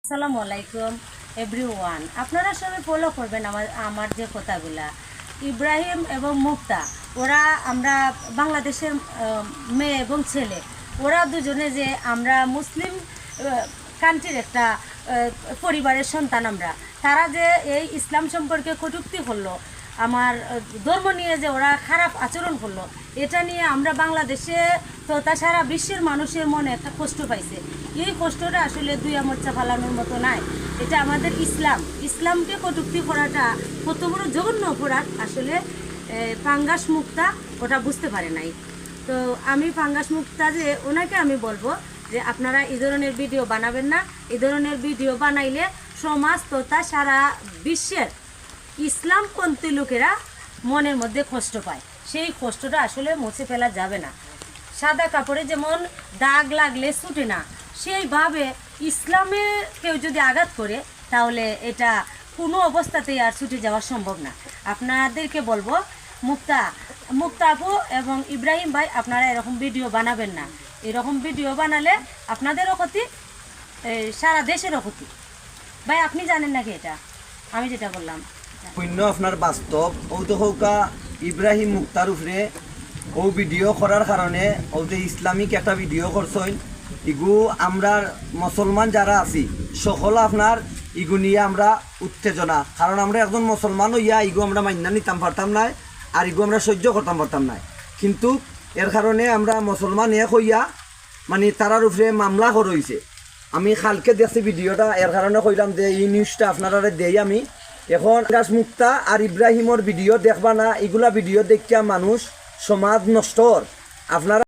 আসসালামু আলাইকুম এভরিওয়ান। আপনারা সবাই ফলো করবেন আমার যে কথাগুলা। ইব্রাহিম এবং মুক্তা, ওরা আমরা বাংলাদেশের মেয়ে এবং ছেলে, ওরা দুজনে যে আমরা মুসলিম কান্ট্রির একটা পরিবারের সন্তান। তারা যে এই ইসলাম সম্পর্কে কটূক্তি করলো, আমার ধর্ম নিয়ে যে ওরা খারাপ আচরণ করলো, এটা নিয়ে আমরা বাংলাদেশে তো সারা বিশ্বের মানুষের মনে একটা কষ্ট পাইছে। এই কষ্টটা আসলে দুই আমরচা ফালানোর মতো নাই। এটা আমাদের ইসলামকে কটূক্তি করাটা কত বড় জঘন্য অপরাধ আসলে পাঙ্গাস মুক্তা ওটা বুঝতে পারে নাই। তো আমি পাঙ্গাস মুক্তা যে ওনাকে আমি বলবো যে আপনারা এই ধরনের ভিডিও বানাবেন না। এই ধরনের ভিডিও বানাইলে সমাজ তথা সারা বিশ্বের ইসলামপন্থী লোকেরা মনের মধ্যে কষ্ট পায়। সেই কষ্টটা আসলে মুছে ফেলা যাবে না। সাদা কাপড়ে যেমন দাগ লাগলে ছুটে না, সেইভাবে ইসলামে কেউ যদি আঘাত করে তাহলে এটা কোনো অবস্থাতেই আর ছুটে যাওয়া সম্ভব না। আপনাদেরকে বলবো, মুক্তা আপু এবং ইব্রাহিম ভাই, আপনারা এরকম ভিডিও বানাবেন না। এরকম ভিডিও বানালে আপনাদেরও ক্ষতি, সারা দেশেরও ক্ষতি। ভাই আপনি জানেন নাকি এটা আমি যেটা বললাম? শূন্য আপনার বাস্তব ও তো হৌকা ইব্রাহিম মুক্তার উপরে ও ভিডিও করার কারণে ও যে ইসলামিক একটা ভিডিও করছেন, ইগু আমরা মুসলমান যারা আছি সকল আপনার ইগু নিয়ে আমরা উত্তেজনা, কারণ আমরা একজন মুসলমান হইয়া ইগু আমরা মান্যা নিতাম পারতাম না, আর ইগু আমরা সহ্য করতাম পারতাম না। কিন্তু এর কারণে আমরা মুসলমান এক হইয়া মানে তারার উপরে মামলা করইছে। আমি কালকে দেখছি ভিডিওটা, এর কারণে কইলাম যে এই নিউজটা আপনারা দেই। আমি এখন গাছ মুক্তা আর ইব্রাহিমর ভিডিও দেখবা না, এগুলা ভিডিও দেখিয়া মানুষ সমাজ নষ্ট। আপনারা